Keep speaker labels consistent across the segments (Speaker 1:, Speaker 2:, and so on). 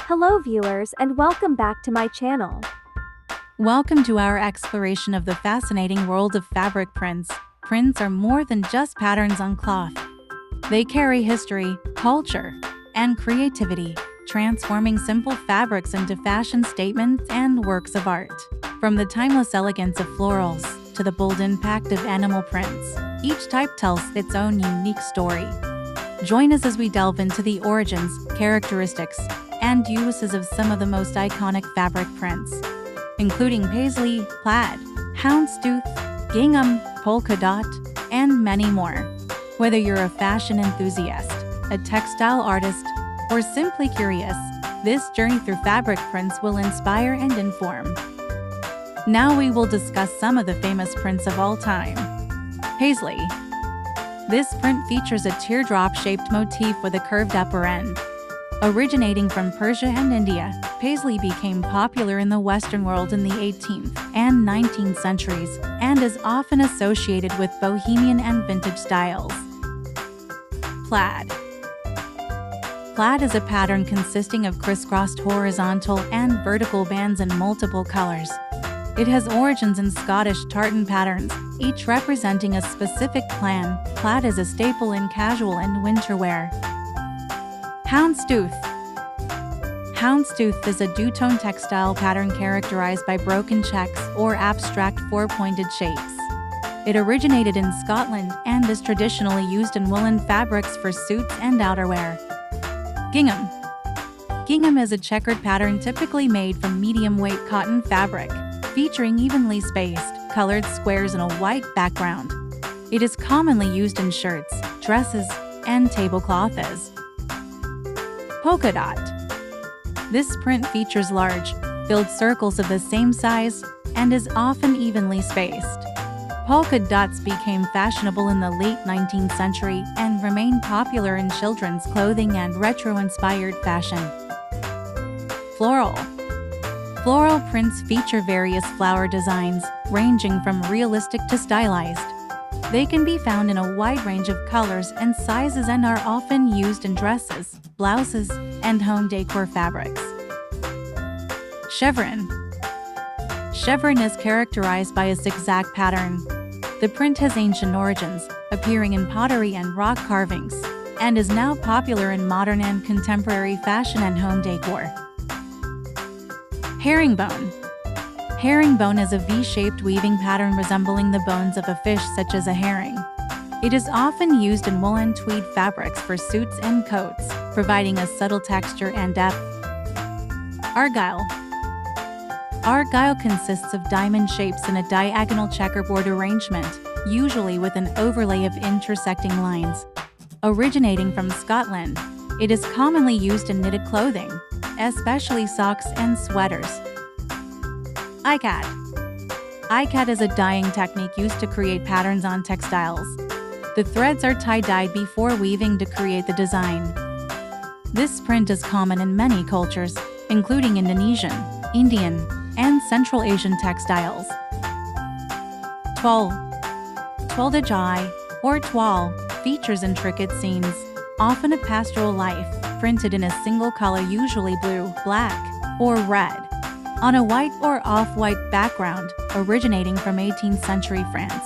Speaker 1: Hello viewers and welcome back to my channel.
Speaker 2: Welcome to our exploration of the fascinating world of fabric prints. Prints are more than just patterns on cloth. They carry history, culture, and creativity, transforming simple fabrics into fashion statements and works of art. From the timeless elegance of florals to the bold impact of animal prints, each type tells its own unique story. Join us as we delve into the origins, characteristics, and uses of some of the most iconic fabric prints, including paisley, plaid, houndstooth, gingham, polka dot, and many more. Whether you're a fashion enthusiast, a textile artist, or simply curious, this journey through fabric prints will inspire and inform. Now we will discuss some of the famous prints of all time. Paisley. This print features a teardrop-shaped motif with a curved upper end. Originating from Persia and India, paisley became popular in the Western world in the 18th and 19th centuries and is often associated with bohemian and vintage styles. Plaid. Plaid is a pattern consisting of crisscrossed horizontal and vertical bands in multiple colors. It has origins in Scottish tartan patterns, each representing a specific clan. Plaid is a staple in casual and winter wear. Houndstooth. Houndstooth is a two-tone textile pattern characterized by broken checks or abstract four-pointed shapes. It originated in Scotland and is traditionally used in woolen fabrics for suits and outerwear. Gingham. Gingham is a checkered pattern typically made from medium-weight cotton fabric, featuring evenly spaced, colored squares in a white background. It is commonly used in shirts, dresses, and tablecloths. Polka dot. This print features large, filled circles of the same size and is often evenly spaced. Polka dots became fashionable in the late 19th century and remain popular in children's clothing and retro-inspired fashion. Floral. Floral prints feature various flower designs, ranging from realistic to stylized. They can be found in a wide range of colors and sizes and are often used in dresses, blouses, and home decor fabrics. Chevron. Chevron is characterized by a zigzag pattern. The print has ancient origins, appearing in pottery and rock carvings, and is now popular in modern and contemporary fashion and home decor. Herringbone. Herringbone is a V-shaped weaving pattern resembling the bones of a fish such as a herring. It is often used in wool and tweed fabrics for suits and coats, providing a subtle texture and depth. Argyle. Argyle consists of diamond shapes in a diagonal checkerboard arrangement, usually with an overlay of intersecting lines. Originating from Scotland, it is commonly used in knitted clothing, especially socks and sweaters. Ikat. Ikat is a dyeing technique used to create patterns on textiles. The threads are tie-dyed before weaving to create the design. This print is common in many cultures, including Indonesian, Indian, and Central Asian textiles. Toile. Toile de joie, or toile, features intricate scenes, often of pastoral life, printed in a single color, usually blue, black, or red, on a white or off-white background. Originating from 18th century France,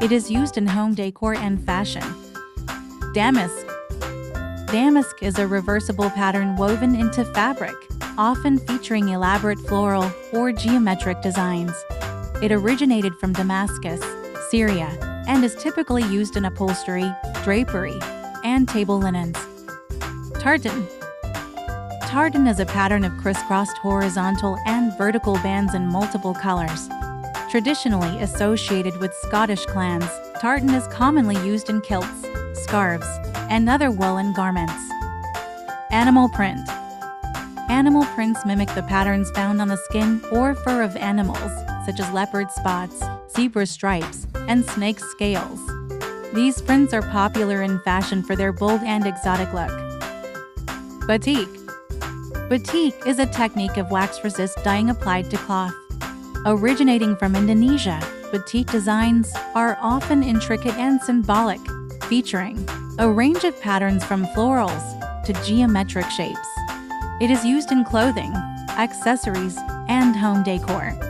Speaker 2: it is used in home decor and fashion. Damask. Damask is a reversible pattern woven into fabric, often featuring elaborate floral or geometric designs. It originated from Damascus, Syria, and is typically used in upholstery, drapery, and table linens. Tartan. Tartan is a pattern of crisscrossed horizontal and vertical bands in multiple colors. Traditionally associated with Scottish clans, tartan is commonly used in kilts, scarves, and other woolen garments. Animal print. Animal prints mimic the patterns found on the skin or fur of animals, such as leopard spots, zebra stripes, and snake scales. These prints are popular in fashion for their bold and exotic look. Batik. Batik is a technique of wax-resist dyeing applied to cloth. Originating from Indonesia, batik designs are often intricate and symbolic, featuring a range of patterns from florals to geometric shapes. It is used in clothing, accessories, and home decor.